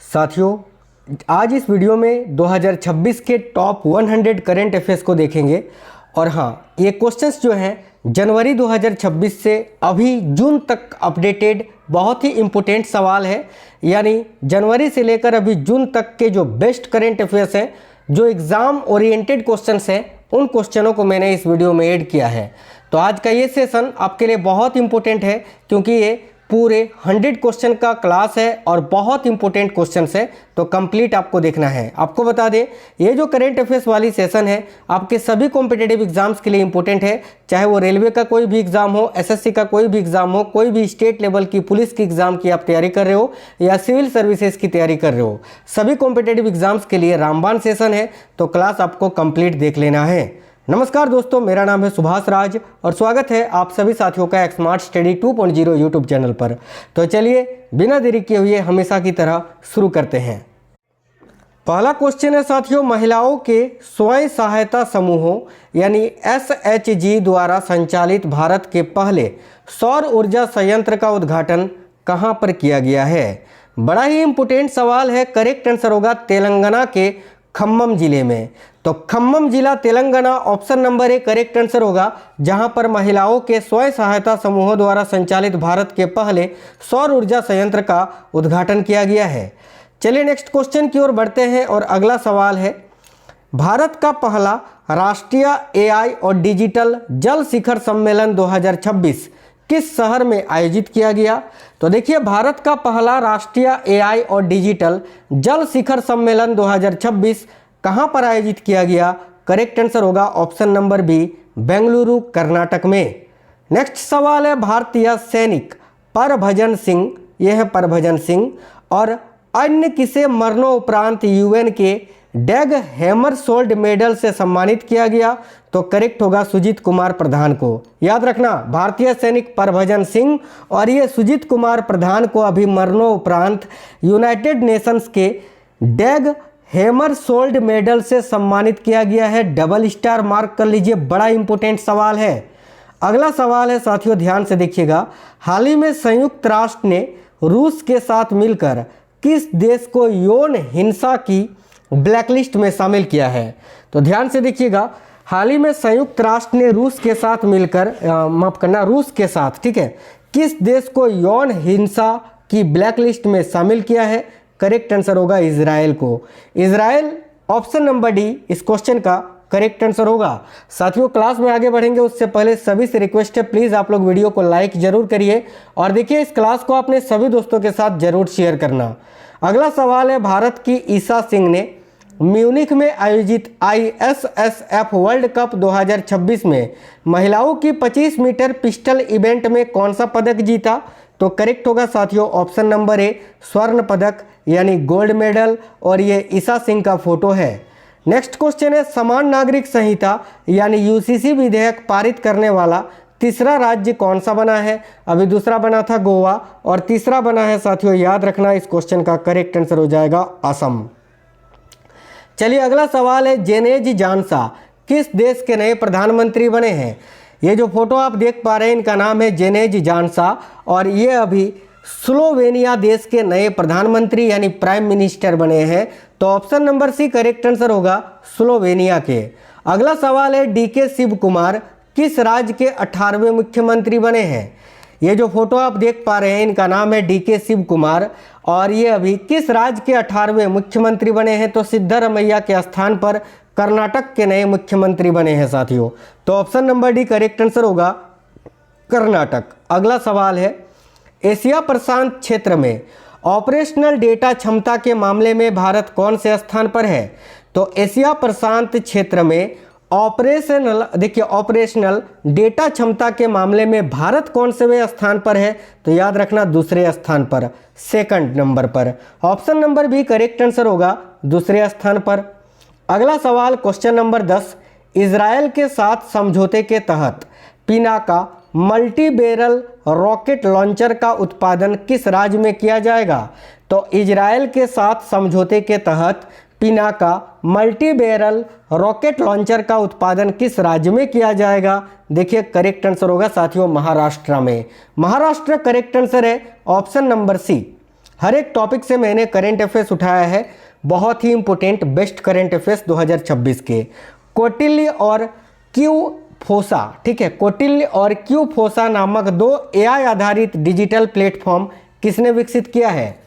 साथियों, आज इस वीडियो में 2026 के टॉप 100 करंट अफेयर्स को देखेंगे। और हाँ, ये क्वेश्चंस जो हैं जनवरी 2026 से अभी जून तक अपडेटेड बहुत ही इम्पोर्टेंट सवाल है। यानी जनवरी से लेकर अभी जून तक के जो बेस्ट करंट अफेयर्स हैं, जो एग्ज़ाम ओरिएंटेड क्वेश्चंस हैं, उन क्वेश्चनों को मैंने इस वीडियो में ऐड किया है। तो आज का ये सेशन आपके लिए बहुत इंपॉर्टेंट है, क्योंकि ये पूरे 100 क्वेश्चन का क्लास है और बहुत इंपॉर्टेंट क्वेश्चंस है, तो कंप्लीट आपको देखना है। आपको बता दें, ये जो करंट अफेयर्स वाली सेशन है आपके सभी कॉम्पिटिटिव एग्जाम्स के लिए इंपॉर्टेंट है। चाहे वो रेलवे का कोई भी एग्जाम हो, एसएससी का कोई भी एग्जाम हो, कोई भी स्टेट लेवल की पुलिस की एग्जाम की आप तैयारी कर रहे हो या सिविल सर्विसेज की तैयारी कर रहे हो, सभी कॉम्पिटिटिव एग्जाम्स के लिए रामबाण सेशन है। तो क्लास आपको कंप्लीट देख लेना है। नमस्कार दोस्तों, मेरा नाम है सुभाष राज और स्वागत है आप सभी साथियों का स्मार्ट स्टडी 2.0 यूट्यूब चैनल पर। तो चलिए बिना देरी किए हुए हमेशा की तरह शुरू करते हैं। पहला क्वेश्चन है साथियों, महिलाओं के स्वयं सहायता समूहों यानी SHG द्वारा संचालित भारत के पहले सौर ऊर्जा संयंत्र का उद्घाटन कहां पर किया गया है? बड़ा ही इंपोर्टेंट सवाल है। करेक्ट आंसर होगा तेलंगाना के खम्मम जिले में। तो खम्मम जिला Telangana option number A correct answer होगा, जहां पर महिलाओं के स्वयं सहायता समूहों द्वारा संचालित भारत के पहले सौर ऊर्जा संयंत्र का उद्घाटन किया गया है। चलिए नेक्स्ट क्वेश्चन की ओर बढ़ते हैं और अगला सवाल है, भारत का पहला राष्ट्रीय AI और डिजिटल जल शिखर सम्मेलन 2026 किस शहर में आयोजित किया गया? तो देखिए, भारत का पहला राष्ट्रीय AI और डिजिटल जल शिखर सम्मेलन 2026 कहां पर आयोजित किया गया? करेक्ट आंसर होगा option number B, Bengaluru Karnataka में। नेक्स्ट सवाल है, भारतीय सैनिक परभजन सिंह, यह है परभजन सिंह, और अन्य किसे मरणोपरांत UN के डैग हैमरशोल्ड मेडल से सम्मानित किया गया? तो करेक्ट होगा सुजीत कुमार प्रधान को। याद रखना, भारतीय सैनिक परभजन सिंह और ये सुजीत कुमार प्रधान को अभी मरणोपरांत यूनाइटेड नेशंस के डैग हैमरशोल्ड मेडल से सम्मानित किया गया है। डबल स्टार मार्क कर लीजिए, बड़ा इंपॉर्टेंट सवाल है। अगला सवाल है साथियों, ध्यान से देखिएगा, हाल ही में संयुक्त राष्ट्र ने रूस के साथ मिलकर किस देश को यौन हिंसा की ब्लैकलिस्ट में शामिल किया है? तो ध्यान से देखिएगा, हाल ही में संयुक्त राष्ट्र ने रूस के साथ मिलकर रूस के साथ, ठीक है, किस देश को यौन हिंसा की ब्लैकलिस्ट में शामिल किया है? करेक्ट आंसर होगा इजराइल को। इजराइल ऑप्शन नंबर डी इस क्वेश्चन का करेक्ट आंसर होगा। साथियों, क्लास में आगे बढ़ेंगे उससे पहले सभी से रिक्वेस्ट है, प्लीज़ आप लोग वीडियो को लाइक जरूर करिए और देखिए इस क्लास को अपने सभी दोस्तों के साथ जरूर शेयर करना। अगला सवाल है, भारत की ईशा सिंह ने म्यूनिख में आयोजित ISSF वर्ल्ड कप 2026 में महिलाओं की 25 मीटर पिस्टल इवेंट में कौन सा पदक जीता? तो करेक्ट होगा साथियों ऑप्शन नंबर ए, स्वर्ण पदक यानी गोल्ड मेडल, और ये ईशा सिंह का फोटो है। नेक्स्ट क्वेश्चन है, समान नागरिक संहिता यानी UCC विधेयक पारित करने वाला तीसरा राज्य कौन सा बना है? अभी दूसरा बना था गोवा और तीसरा बना है साथियों, याद रखना इस क्वेश्चन का करेक्ट आंसर हो जाएगा असम। चलिए अगला सवाल है, जेनेज जानसा किस देश के नए प्रधानमंत्री बने हैं? ये जो फोटो आप देख पा रहे हैं, इनका नाम है जेनेज जानसा और ये अभी स्लोवेनिया देश के नए प्रधानमंत्री यानी प्राइम मिनिस्टर बने हैं। तो option number C correct answer होगा स्लोवेनिया के। अगला सवाल है, DK शिव कुमार किस राज्य के 18वें मुख्यमंत्री बने हैं? ये जो फोटो आप देख पा रहे हैं, इनका नाम है DK शिव कुमार और ये अभी किस राज्य के 18वें मुख्यमंत्री बने हैं? तो सिद्धरमैया के स्थान पर कर्नाटक के नए मुख्यमंत्री बने हैं साथियों। तो option number D correct answer होगा कर्नाटक। अगला सवाल है, एशिया प्रशांत क्षेत्र में ऑपरेशनल डेटा क्षमता के मामले में भारत कौन से स्थान पर है? तो एशिया प्रशांत क्षेत्र में ऑपरेशनल डेटा क्षमता के मामले में भारत कौन से स्थान पर है? तो याद रखना दूसरे स्थान पर, सेकंड नंबर पर। Option number B correct answer होगा दूसरे स्थान पर। अगला सवाल क्वेश्चन नंबर 10, इजरायल के साथ समझौते के तहत Pinaka multi barrel rocket launcher का उत्पादन किस राज्य में किया जाएगा? तो इजरायल के साथ समझौते के तहत Pinaka multi barrel rocket launcher का उत्पादन किस राज्य में किया जाएगा? देखिए करेक्ट आंसर होगा साथियों महाराष्ट्र में। महाराष्ट्र करेक्ट आंसर है ऑप्शन नंबर सी। हर एक टॉपिक से मैंने करंट अफेयर्स उठाया है, बहुत ही इंपॉर्टेंट बेस्ट करंट अफेयर्स 2026 के। कौटिल्य और क्यू फोसा, ठीक है, कौटिल्य और क्यू फोसा नामक 2 एआई आधारित डिजिटल प्लेटफॉर्म किसने विकसित किया है?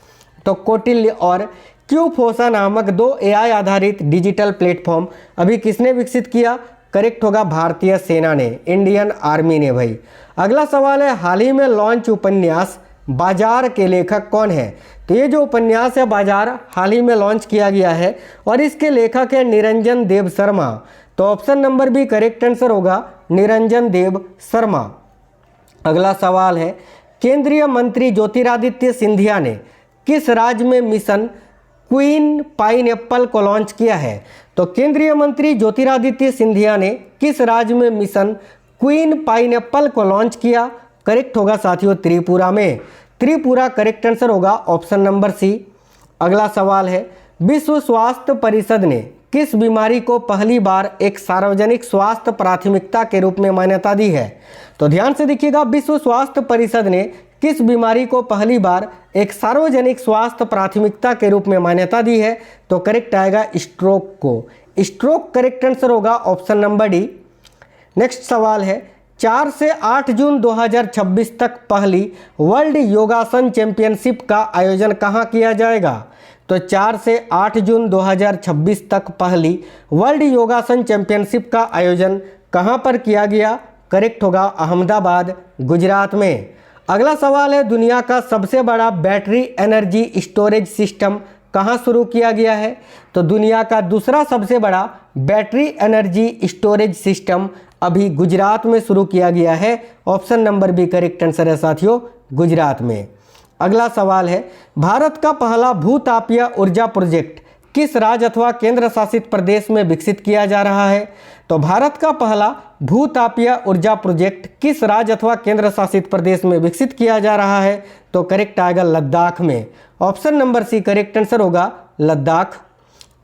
तो कौटिल्य और क्यू फोसा नामक 2 एआई आधारित डिजिटल प्लेटफॉर्म अभी किसने विकसित किया? करेक्ट होगा भारतीय सेना ने, इंडियन आर्मी ने भाई। अगला सवाल है, हाल ही में लॉन्च उपन्यास बाजार के लेखक कौन है? तो ये जो उपन्यास है बाजार हाल ही में लॉन्च किया गया है और इसके लेखक है निरंजन देव शर्मा। तो option number B correct answer होगा, निरंजन देव शर्मा। अगला सवाल है, केंद्रीय मंत्री ज्योतिरादित्य सिंधिया ने किस राज्य में मिशन क्वीन पाइनएप्पल को लॉन्च किया है? तो केंद्रीय मंत्री ज्योतिरादित्य सिंधिया ने किस राज्य में मिशन क्वीन पाइनएप्पल को लॉन्च किया? करेक्ट होगा साथियों त्रिपुरा में। त्रिपुरा करेक्ट आंसर होगा, ऑप्शन नंबर सी। अगला सवाल है, विश्व स्वास्थ्य परिषद ने किस बीमारी को पहली बार एक सार्वजनिक स्वास्थ्य प्राथमिकता के रूप में मान्यता दी है? तो ध्यान से देखिएगा, विश्व स्वास्थ्य परिषद ने किस बीमारी को पहली बार एक सार्वजनिक स्वास्थ्य प्राथमिकता के रूप में मान्यता दी है? तो करेक्ट आएगा स्ट्रोक को। स्ट्रोक करेक्ट आंसर होगा, ऑप्शन नंबर डी। नेक्स्ट सवाल है, 4 से 8 जून 2026 तक पहली वर्ल्ड योगासन चैंपियनशिप का आयोजन कहाँ किया जाएगा? तो 4 से 8 जून 2026 तक पहली वर्ल्ड योगासन चैंपियनशिप का आयोजन कहाँ पर किया गया? करेक्ट होगा अहमदाबाद, गुजरात में। अगला सवाल है, दुनिया का सबसे बड़ा बैटरी एनर्जी स्टोरेज सिस्टम कहाँ शुरू किया गया है? तो दुनिया का दूसरा सबसे बड़ा बैटरी एनर्जी स्टोरेज सिस्टम अभी गुजरात में शुरू किया गया है। Option number B correct answer है साथियों, गुजरात में। अगला सवाल है, भारत का पहला भूतापीय ऊर्जा प्रोजेक्ट किस राज्य अथवा केंद्र शासित प्रदेश में विकसित किया जा रहा है? तो भारत का पहला भूतापीय ऊर्जा प्रोजेक्ट किस राज्य अथवा केंद्र शासित प्रदेश में विकसित किया जा रहा है? तो करेक्ट आएगा लद्दाख में। Option number C correct answer होगा, लद्दाख।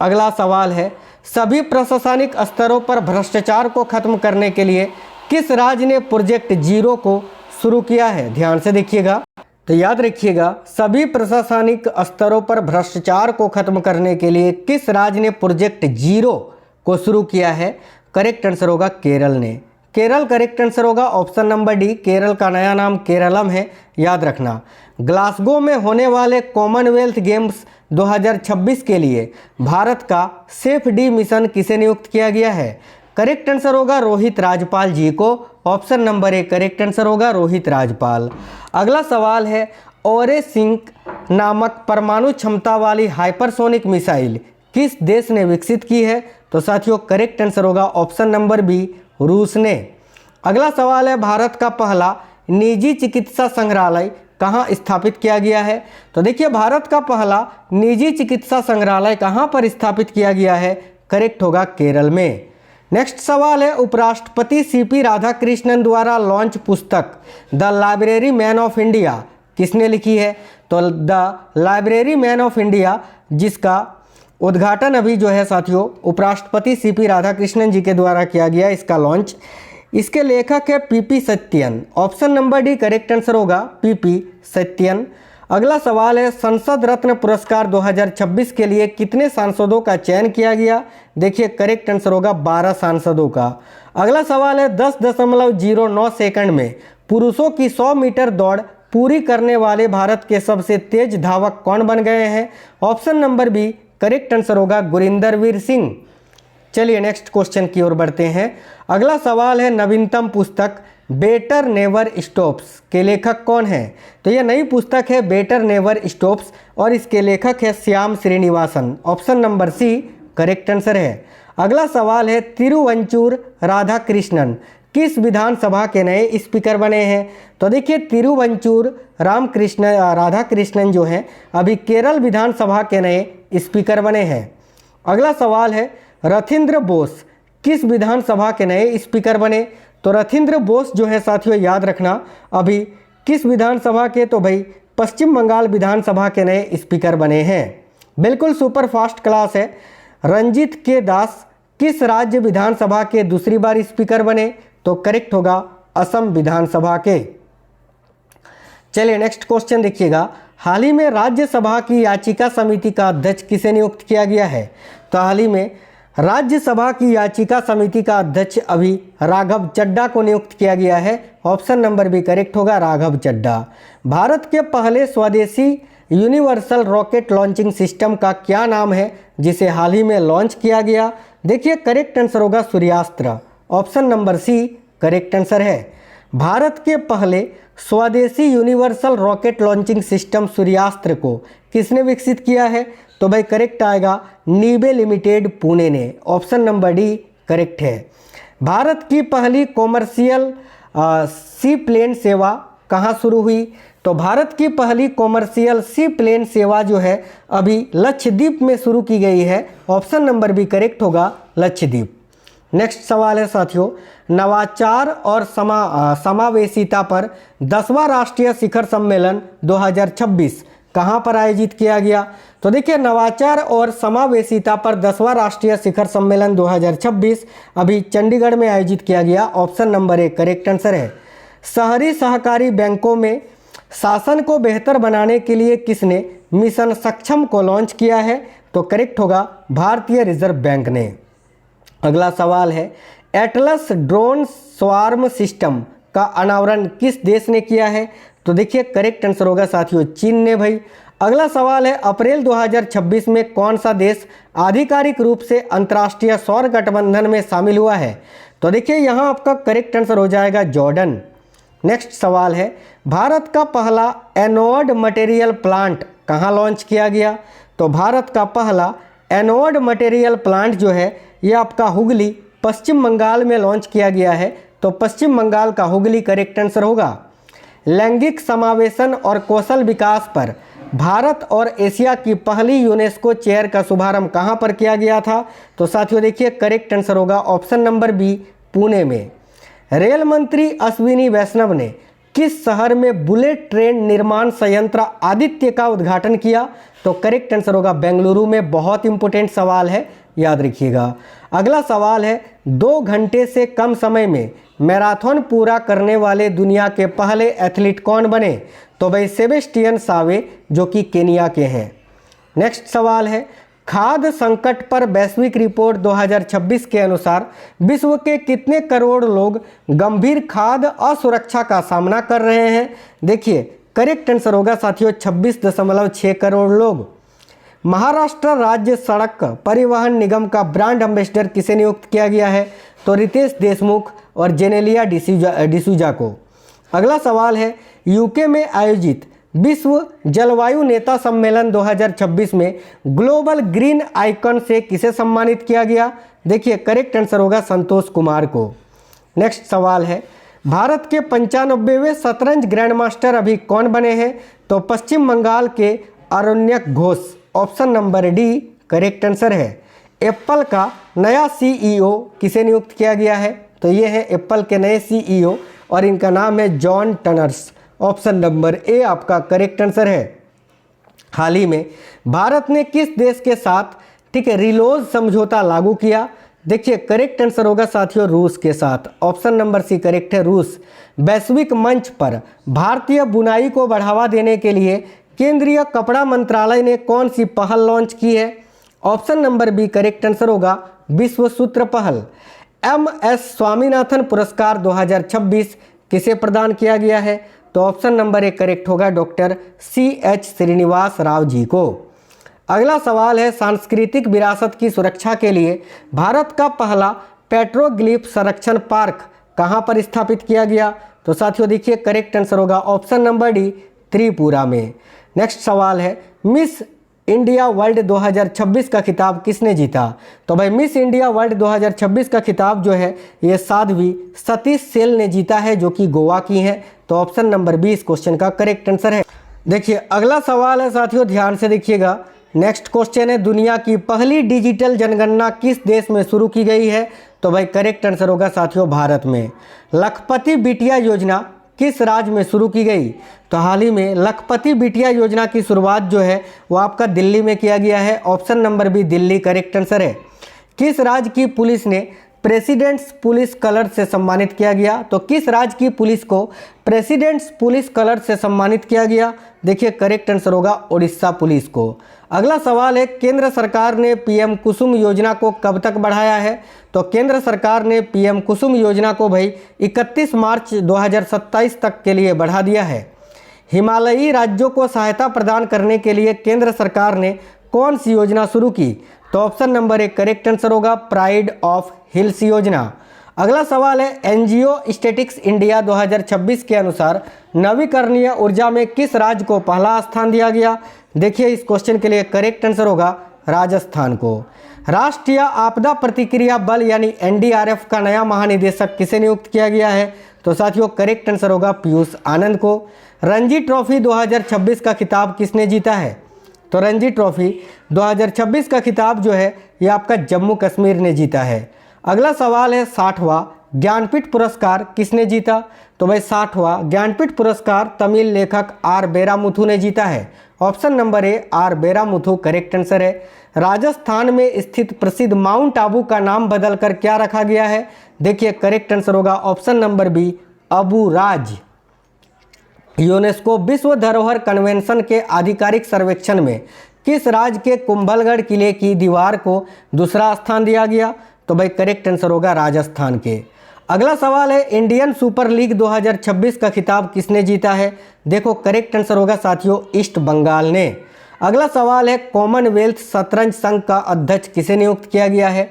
अगला सवाल है, सभी प्रशासनिक स्तरों पर भ्रष्टाचार को खत्म करने के लिए किस राज्य ने प्रोजेक्ट जीरो को शुरू किया है? ध्यान से देखिएगा, तो याद रखिएगा, सभी प्रशासनिक स्तरों पर भ्रष्टाचार को खत्म करने के लिए किस राज्य ने प्रोजेक्ट जीरो को शुरू किया है? करेक्ट आंसर होगा केरल ने। केरल करेक्ट आंसर होगा, ऑप्शन नंबर डी। केरल का नया नाम केरलम है, याद रखना। ग्लासगो में होने वाले कॉमनवेल्थ गेम्स 2026 के लिए भारत का सेफ डी मिशन किसे नियुक्त किया गया है? करेक्ट आंसर होगा रोहित राजपाल जी को। Option number A correct answer होगा, रोहित राजपाल। अगला सवाल है, ओरे सिंक नामक परमाणु क्षमता वाली हाइपरसोनिक मिसाइल किस देश ने विकसित की है? तो साथियों करेक्ट आंसर होगा, ऑप्शन नंबर बी, रूस ने। अगला सवाल है, भारत का पहला निजी चिकित्सा संग्रहालय कहाँ स्थापित किया गया है? तो देखिए, भारत का पहला निजी चिकित्सा संग्रहालय कहाँ पर स्थापित किया गया है? करेक्ट होगा केरल में। नेक्स्ट सवाल है, उपराष्ट्रपति सीपी राधाकृष्णन द्वारा लॉन्च पुस्तक the library man of India किसने लिखी है? तो the library man of India, जिसका उद्घाटन अभी जो है साथियों उपराष्ट्रपति सीपी राधाकृष्णन जी के द्वारा किया गया, इसका लॉन्च। इसके लेखक है P P Satyan. Option number D correct answer होगा, पीपी सत्यन। अगला सवाल है, संसद रत्न पुरस्कार 2026 के लिए कितने सांसदों का चयन किया गया? देखिए करेक्ट आंसर होगा 12 सांसदों का। अगला सवाल है, 10.09 सेकंड में पुरुषों की 100 मीटर दौड़ पूरी करने वाले भारत के सबसे तेज धावक कौन बन गए हैं? Option number B correct answer होगा, गुरिंदरवीर सिंह। चलिए नेक्स्ट क्वेश्चन की ओर बढ़ते हैं। अगला सवाल है, नवीनतम पुस्तक बेटर नेवर स्टॉप्स के लेखक कौन है? तो यह नई पुस्तक है बेटर नेवर स्टॉप्स और इसके लेखक है Shyam Srinivasan. Option number C correct answer है। अगला सवाल है, तिरुवंचूर राधाकृष्णन किस विधानसभा के नए स्पीकर बने हैं? तो देखिए, तिरुवंचूर राधाकृष्णन जो हैं अभी केरल विधानसभा के नए स्पीकर बने हैं। अगला सवाल है, रथिंद्र बोस किस विधानसभा के नए स्पीकर बने? तो रथिंद्र बोस जो है साथियों याद रखना अभी किस विधानसभा के? तो भाई पश्चिम बंगाल विधानसभा के नए स्पीकर बने हैं। बिल्कुल सुपर फास्ट क्लास है। रंजीत के दास किस राज्य विधानसभा के दूसरी बार स्पीकर बने? तो करेक्ट होगा असम विधानसभा के। चलिए नेक्स्ट क्वेश्चन देखिएगा, हाल ही में राज्यसभा की याचिका समिति का अध्यक्ष किसे नियुक्त किया गया है? तो हाल ही में राज्यसभा की याचिका समिति का अध्यक्ष अभी राघव चड्ढा को नियुक्त किया गया है। ऑप्शन नंबर बी करेक्ट होगा, राघव चड्ढा। भारत के पहले स्वदेशी यूनिवर्सल रॉकेट लॉन्चिंग सिस्टम का क्या नाम है जिसे हाल ही में लॉन्च किया गया? देखिए करेक्ट आंसर होगा Suryastra. Option number C correct answer है। भारत के पहले स्वदेशी universal rocket launching system Suryastra को किसने विकसित किया है? तो भाई करेक्ट आएगा नीबे लिमिटेड पुणे ने। ऑप्शन नंबर डी करेक्ट है। भारत की पहली कॉमर्शियल सी प्लेन सेवा कहाँ शुरू हुई? तो भारत की पहली कॉमर्शियल सी प्लेन सेवा जो है अभी लक्षद्वीप में शुरू की गई है। ऑप्शन नंबर बी करेक्ट होगा, लक्षद्वीप। नेक्स्ट सवाल है साथियों, नवाचार और समावेशिता पर 10वां राष्ट्रीय शिखर सम्मेलन 2026 कहाँ पर आयोजित किया गया? तो देखिए नवाचार और समावेशिता पर 10वां राष्ट्रीय शिखर सम्मेलन 2026 अभी चंडीगढ़ में आयोजित किया गया। Option number A correct answer है। शहरी सहकारी बैंकों में शासन को बेहतर बनाने के लिए किसने मिशन सक्षम को लॉन्च किया है? तो करेक्ट होगा भारतीय रिजर्व बैंक ने। अगला सवाल है, एटलस ड्रोन स्वार्म सिस्टम का अनावरण किस देश ने किया है? तो देखिए करेक्ट आंसर होगा साथियों चीन ने भाई। अगला सवाल है, अप्रैल 2026 में कौन सा देश आधिकारिक रूप से अंतर्राष्ट्रीय सौर गठबंधन में शामिल हुआ है? तो देखिए यहाँ आपका करेक्ट आंसर हो जाएगा जॉर्डन। नेक्स्ट सवाल है, भारत का पहला एनोड मटेरियल प्लांट कहाँ लॉन्च किया गया? तो भारत का पहला एनोड मटेरियल प्लांट जो है ये आपका हुगली पश्चिम बंगाल में लॉन्च किया गया है। तो पश्चिम बंगाल का हुगली करेक्ट आंसर होगा। लैंगिक समावेशन और कौशल विकास पर भारत और एशिया की पहली यूनेस्को चेयर का शुभारंभ कहाँ पर किया गया था? तो साथियों देखिए करेक्ट आंसर होगा ऑप्शन नंबर बी पुणे में। रेल मंत्री अश्विनी वैष्णव ने किस शहर में बुलेट ट्रेन निर्माण संयंत्र आदित्य का उद्घाटन किया? तो करेक्ट आंसर होगा बेंगलुरु में। बहुत इंपॉर्टेंट सवाल है, याद रखिएगा। अगला सवाल है, 2 घंटे से कम समय में मैराथन पूरा करने वाले दुनिया के पहले एथलीट कौन बने? तो भाई सेबेस्टियन सावे जो कि केनिया के हैं। नेक्स्ट सवाल है, खाद्य संकट पर वैश्विक रिपोर्ट 2026 के अनुसार विश्व के कितने करोड़ लोग गंभीर खाद्य असुरक्षा का सामना कर रहे हैं? देखिए करेक्ट आंसर होगा साथियों 26.6 करोड़ लोग। महाराष्ट्र राज्य सड़क परिवहन निगम का ब्रांड एम्बेसडर किसे नियुक्त किया गया है? तो रितेश देशमुख और जेनेलिया डिसूजा को। अगला सवाल है, यूके में आयोजित विश्व जलवायु नेता सम्मेलन 2026 में ग्लोबल ग्रीन आइकन से किसे सम्मानित किया गया? देखिए करेक्ट आंसर होगा संतोष कुमार को। नेक्स्ट सवाल है, भारत के 95वें शतरंज ग्रैंड मास्टर अभी कौन बने हैं? तो पश्चिम बंगाल के Aranyak Ghosh. Option number D correct answer है। एप्पल का नया सीईओ किसे नियुक्त किया गया है? तो ये है एप्पल के नए सीईओ और इनका नाम है जॉन टनर्स। ऑप्शन नंबर ए आपका करेक्ट आंसर है। हाल ही में भारत ने किस देश के साथ रिलोज समझौता लागू किया? देखिए करेक्ट आंसर होगा साथियों रूस के साथ। ऑप्शन नंबर सी करेक्ट है, रूस। वैश्विक मंच पर भारतीय बुनाई को बढ़ावा देने के लिए केंद्रीय कपड़ा मंत्रालय ने कौन सी पहल लॉन्च की है? Option number B correct answer होगा विश्व सूत्र पहल। MS स्वामीनाथन पुरस्कार 2026 किसे प्रदान किया गया है? तो ऑप्शन नंबर ए करेक्ट होगा डॉक्टर CH श्रीनिवास राव जी को। अगला सवाल है, सांस्कृतिक विरासत की सुरक्षा के लिए भारत का पहला पेट्रोग्लिफ संरक्षण पार्क कहां पर स्थापित किया गया? तो साथियों देखिए करेक्ट आंसर होगा ऑप्शन नंबर डी त्रिपुरा में। नेक्स्ट सवाल है, मिस इंडिया वर्ल्ड 2026 का खिताब किसने जीता? तो भाई मिस इंडिया वर्ल्ड 2026 का खिताब जो है ये साध्वी सतीश सेल ने जीता है जो कि गोवा की हैं। तो ऑप्शन नंबर बी इस क्वेश्चन का करेक्ट आंसर है। देखिए अगला सवाल है साथियों, ध्यान से देखिएगा। नेक्स्ट क्वेश्चन है, दुनिया की पहली डिजिटल जनगणना किस देश में शुरू की गई है? तो भाई करेक्ट आंसर होगा साथियों भारत में। लखपति बिटिया योजना किस राज्य में शुरू की गई? तो हाल ही में लखपति बिटिया योजना की शुरुआत जो है वो आपका दिल्ली में किया गया है। Option number B Delhi correct answer है। किस राज्य की पुलिस ने प्रेसिडेंट्स पुलिस कलर से सम्मानित किया गया? तो किस राज्य की पुलिस को प्रेसिडेंट्स पुलिस कलर से सम्मानित किया गया? देखिए करेक्ट आंसर होगा उड़ीसा पुलिस को। अगला सवाल है, केंद्र सरकार ने पीएम कुसुम योजना को कब तक बढ़ाया है? तो केंद्र सरकार ने पीएम कुसुम योजना को भाई 31 मार्च 2027 तक के लिए बढ़ा दिया है। हिमालयी राज्यों को सहायता प्रदान करने के लिए केंद्र सरकार ने कौन सी योजना शुरू की? तो ऑप्शन नंबर 1 करेक्ट आंसर होगा प्राइड ऑफ हिल्स योजना। अगला सवाल है, एनजीओ स्टैटिस्टिक्स इंडिया 2026 के अनुसार नवीकरणीय ऊर्जा में किस राज्य को पहला स्थान दिया गया? देखिए इस क्वेश्चन के लिए करेक्ट आंसर होगा राजस्थान को। राष्ट्रीय आपदा प्रतिक्रिया बल यानी एनडीआरएफ का नया महानिदेशक किसे नियुक्त किया गया है? तो साथियों करेक्ट आंसर होगा पीयूष आनंद को। रणजी ट्रॉफी 2026 का खिताब किसने जीता है? तो रणजी ट्रॉफी 2026 का खिताब जो है ये आपका जम्मू कश्मीर ने जीता है। अगला सवाल है, 60वां ज्ञानपीठ पुरस्कार किसने जीता? तो भाई 60वां ज्ञानपीठ पुरस्कार तमिल लेखक आर बेरामुथु ने जीता है। Option number A R Beramuthu correct answer है। राजस्थान में स्थित प्रसिद्ध माउंट आबू का नाम बदलकर क्या रखा गया है? देखिए करेक्ट आंसर होगा ऑप्शन नंबर बी अबू राज। यूनेस्को विश्व धरोहर कन्वेंशन के आधिकारिक सर्वेक्षण में किस राज्य के कुंभलगढ़ किले की दीवार को दूसरा स्थान दिया गया? तो भाई करेक्ट आंसर होगा राजस्थान के। अगला सवाल है, इंडियन सुपर लीग 2026 का खिताब किसने जीता है? देखो करेक्ट आंसर होगा साथियों ईस्ट बंगाल ने। अगला सवाल है, कॉमनवेल्थ शतरंज संघ का अध्यक्ष किसे नियुक्त किया गया है?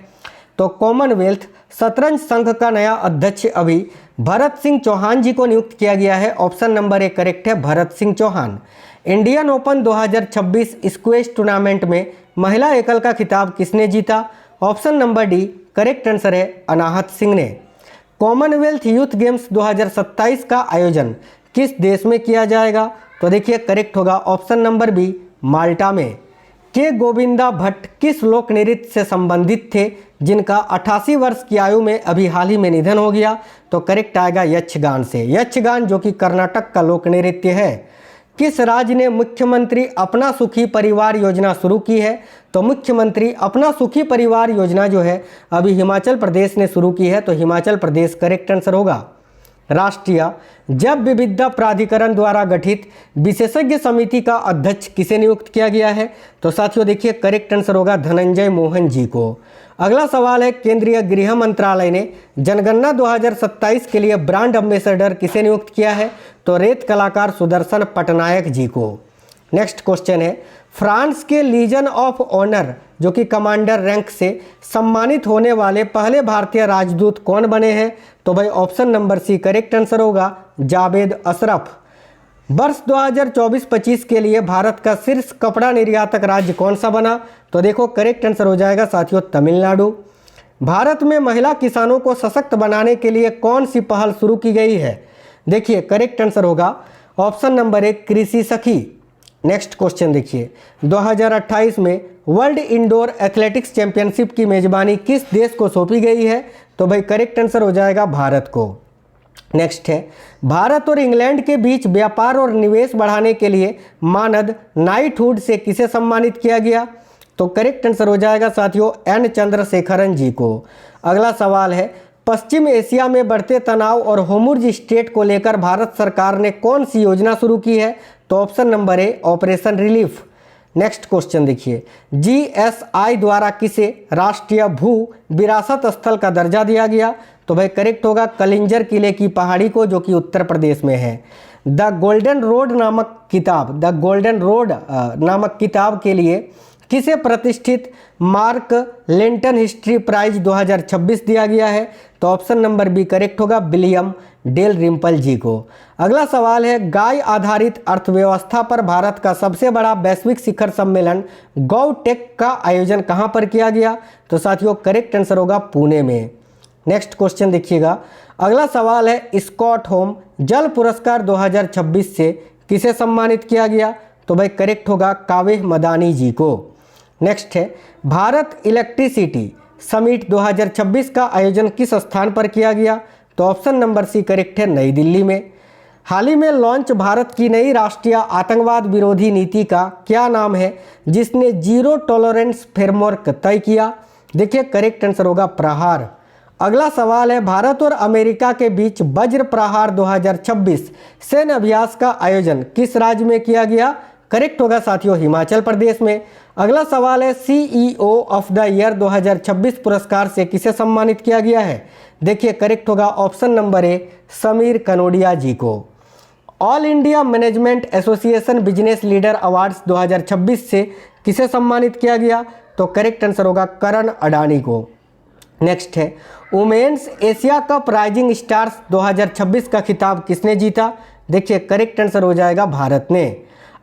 तो कॉमनवेल्थ शतरंज संघ का नया अध्यक्ष अभी भरत सिंह चौहान जी को नियुक्त किया गया है। ऑप्शन नंबर 1 करेक्ट है Bharat Singh Chauhan. Indian open 2026 squash tournament में महिला एकल का खिताब किसने जीता? Option number D correct answer है अनाहत सिंह ने। कॉमनवेल्थ यूथ गेम्स 2027 का आयोजन किस देश में किया जाएगा? तो देखिए करेक्ट होगा ऑप्शन नंबर बी माल्टा में। के गोविंदा भट्ट किस लोक नृत्य से संबंधित थे जिनका 88 वर्ष की आयु में अभी हाल ही में निधन हो गया? तो करेक्ट आएगा यक्षगान से। यक्षगान जो कि कर्नाटक का लोक नृत्य है। किस राज्य ने मुख्यमंत्री अपना सुखी परिवार योजना शुरू की है? तो मुख्यमंत्री अपना सुखी परिवार योजना जो है अभी हिमाचल प्रदेश ने शुरू की है। तो हिमाचल प्रदेश करेक्ट आंसर होगा। राष्ट्रीय जैव विविधता प्राधिकरण द्वारा गठित विशेषज्ञ समिति का अध्यक्ष किसे नियुक्त किया गया है? तो साथियों देखिए करेक्ट आंसर होगा धनंजय मोहन जी को। अगला सवाल है, केंद्रीय गृह मंत्रालय ने जनगणना 2027 के लिए ब्रांड एम्बेसडर किसे नियुक्त किया है? तो रेत कलाकार सुदर्शन पटनायक जी को। नेक्स्ट क्वेश्चन है, फ्रांस के लीजन ऑफ ऑनर जो कि कमांडर रैंक से सम्मानित होने वाले पहले भारतीय राजदूत कौन बने हैं? तो भाई option number C correct answer होगा जावेद अशरफ। वर्ष 2024-25 के लिए भारत का शीर्ष कपड़ा निर्यातक राज्य कौन सा बना? तो देखो करेक्ट आंसर हो जाएगा साथियों तमिलनाडु। भारत में महिला किसानों को सशक्त बनाने के लिए कौन सी पहल शुरू की गई है? देखिए करेक्ट आंसर होगा ऑप्शन नंबर 1 कृषि सखी। नेक्स्ट क्वेश्चन देखिए, 2028 में वर्ल्ड इंडोर एथलेटिक्स चैंपियनशिप की मेजबानी किस देश को सौंपी गई है? तो भाई करेक्ट आंसर हो जाएगा भारत को। नेक्स्ट है, भारत और इंग्लैंड के बीच व्यापार और निवेश बढ़ाने के लिए मानद नाइटहुड से किसे सम्मानित किया गया? तो करेक्ट आंसर हो जाएगा साथियों एन चंद्रशेखरन जी को। अगला सवाल है, पश्चिम एशिया में बढ़ते तनाव और होर्मुज़ स्ट्रेट को लेकर भारत सरकार ने कौन सी योजना शुरू की है? तो ऑप्शन नंबर ए ऑपरेशन रिलीफ। नेक्स्ट क्वेश्चन देखिए, जीएसआई द्वारा किसे राष्ट्रीय भू विरासत स्थल का दर्जा दिया गया? तो भाई करेक्ट होगा कलिंजर किले की पहाड़ी को जो कि उत्तर प्रदेश में है। द गोल्डन रोड नामक किताब के लिए किसे प्रतिष्ठित मार्क लेंटन हिस्ट्री प्राइज 2026 दिया गया है? तो ऑप्शन नंबर बी करेक्ट होगा विलियम डेल रिम्पल जी को। अगला सवाल है, गाय आधारित अर्थव्यवस्था पर भारत का सबसे बड़ा वैश्विक शिखर सम्मेलन गौटेक का आयोजन कहां पर किया गया? तो साथियों करेक्ट आंसर होगा पुणे में। नेक्स्ट क्वेश्चन देखिएगा, अगला सवाल है, स्कॉटहोम जल पुरस्कार 2026 से किसे सम्मानित किया गया? तो भाई करेक्ट होगा कावेह मदानी जी को। नेक्स्ट है, भारत इलेक्ट्रिसिटी समिट 2026 का आयोजन किस स्थान पर किया गया? तो ऑप्शन नंबर सी करेक्ट है नई दिल्ली में। हाल ही में लॉन्च भारत की नई राष्ट्रीय आतंकवाद विरोधी नीति का क्या नाम है जिसने जीरो टॉलरेंस फ्रेमवर्क तय किया? देखिए करेक्ट आंसर होगा प्रहार। अगला सवाल है, भारत और अमेरिका के बीच वज्र प्रहार 2026 सैन्य अभ्यास का आयोजन किस राज्य में किया गया? करेक्ट होगा साथियों, हिमाचल प्रदेश में। अगला सवाल है, CEO ऑफ द ईयर 2026 पुरस्कार से किसे सम्मानित किया गया है? देखिए करेक्ट होगा option number A, Sameer Kanodia ji को। All India Management Association business leader awards 2026 से किसे सम्मानित किया गया? तो करेक्ट आंसर होगा करण अडानी को। नेक्स्ट है, women's Asia cup rising stars 2026 का खिताब किसने जीता? देखिए करेक्ट आंसर हो जाएगा भारत ने।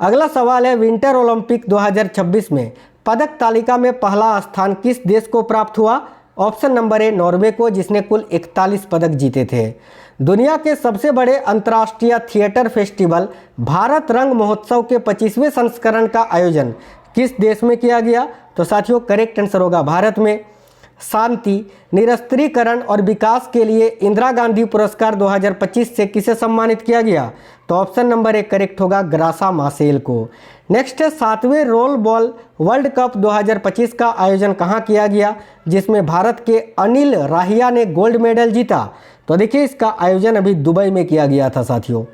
अगला सवाल है, विंटर ओलंपिक 2026 में पदक तालिका में पहला स्थान किस देश को प्राप्त हुआ? ऑप्शन नंबर ए, नॉर्वे को, जिसने कुल 41 पदक जीते थे। दुनिया के सबसे बड़े अंतर्राष्ट्रीय थिएटर फेस्टिवल भारत रंग महोत्सव के 25वें संस्करण का आयोजन किस देश में किया गया? तो साथियों करेक्ट आंसर होगा भारत में। शांति, निरस्त्रीकरण और विकास के लिए इंदिरा गांधी पुरस्कार 2025 से किसे सम्मानित किया गया? तो ऑप्शन नंबर ए करेक्ट होगा ग्रासा मासेल को। नेक्स्ट है, 7वें रोल बॉल वर्ल्ड कप 2025 का आयोजन कहाँ किया गया, जिसमें भारत के अनिल राहिया ने गोल्ड मेडल जीता? तो देखिए इसका आयोजन अभी दुबई में किया गया था साथियों।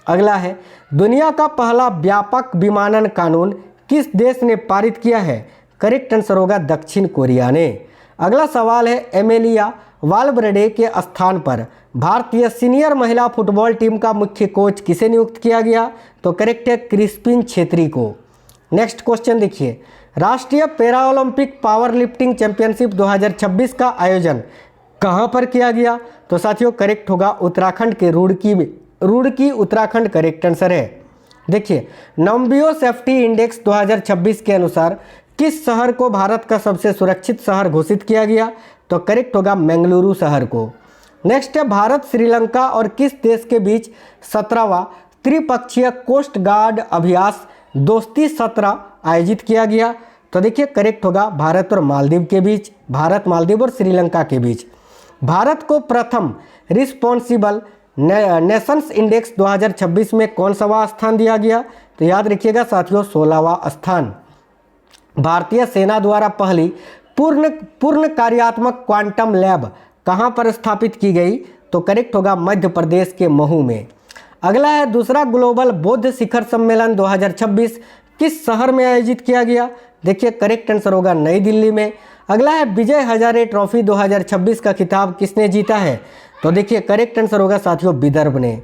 अगला है, दुनिया का पहला व्यापक विमानन कानून किस देश ने पारित किया है? करेक्ट आंसर होगा दक्षिण कोरिया ने। अगला सवाल है, एमेलिया वालब्रेडे के स्थान पर भारतीय सीनियर महिला फुटबॉल टीम का मुख्य कोच किसे नियुक्त किया गया? तो करेक्ट है क्रिस्पिन छेत्री को। नेक्स्ट क्वेश्चन देखिए, राष्ट्रीय para Olympic power lifting championship 2026 का आयोजन कहां पर किया गया? तो साथियों करेक्ट होगा उत्तराखंड के रुड़की में। रुड़की उत्तराखंड करेक्ट आंसर है। देखिए, नंबियो सेफ्टी इंडेक्स 2026 के अनुसार किस शहर को भारत का सबसे सुरक्षित शहर घोषित किया गया? तो करेक्ट होगा बेंगलुरु शहर को। नेक्स्ट है, भारत श्रीलंका और किस देश के बीच 17वां त्रिपक्षीय कोस्ट गार्ड अभ्यास दोस्ती 17 आयोजित किया गया? तो देखिए करेक्ट होगा भारत और मालदीव के बीच, भारत मालदीव और श्रीलंका के बीच। भारत को प्रथम रिस्पॉन्सिबल नेशंस इंडेक्स 2026 में कौन सा स्थान दिया गया? तो याद रखिएगा साथियों 16वां स्थान। भारतीय सेना द्वारा पहली पूर्ण कार्यात्मक क्वांटम लैब कहां पर स्थापित की गई? तो करेक्ट होगा मध्य प्रदेश के महू में। अगला है, दूसरा ग्लोबल बौद्ध शिखर सम्मेलन 2026 किस शहर में आयोजित किया गया? देखिए करेक्ट आंसर होगा नई दिल्ली में। अगला है, विजय हजारे ट्रॉफी 2026 का खिताब किसने जीता है? तो देखिए करेक्ट आंसर होगा साथियों विदर्भ ने।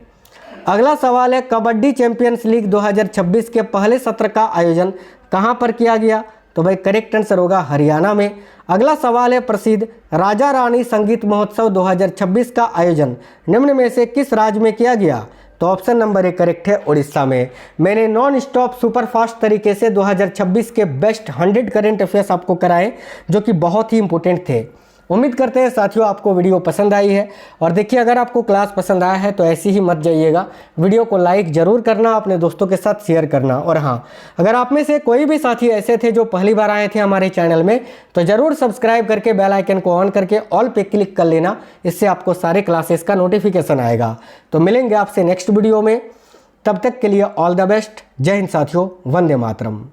अगला सवाल है, कबड्डी चैंपियंस लीग 2026 के पहले सत्र का आयोजन कहां पर किया गया? तो भाई करेक्ट आंसर होगा हरियाणा में। अगला सवाल है, प्रसिद्ध राजा रानी संगीत महोत्सव 2026 का आयोजन निम्न में से किस राज्य में किया गया? तो ऑप्शन नंबर ए करेक्ट है उड़ीसा में। मैंने नॉन स्टॉप सुपरफास्ट तरीके से 2026 के बेस्ट 100 करंट अफेयर्स आपको कराए जो कि बहुत ही इंपॉर्टेंट थे। उम्मीद करते हैं साथियों आपको वीडियो पसंद आई है। और देखिए अगर आपको क्लास पसंद आया है तो ऐसी ही मत जाइएगा, वीडियो को लाइक जरूर करना, अपने दोस्तों के साथ शेयर करना। और हाँ, अगर आप में से कोई भी साथी ऐसे थे जो पहली बार आए थे हमारे चैनल में तो ज़रूर सब्सक्राइब करके बेल आइकन को ऑन करके ऑल पे क्लिक कर लेना, इससे आपको सारे क्लासेस का नोटिफिकेशन आएगा। तो मिलेंगे आपसे नेक्स्ट वीडियो में, तब तक के लिए ऑल द बेस्ट। जय हिंद साथियों, वंदे मातरम।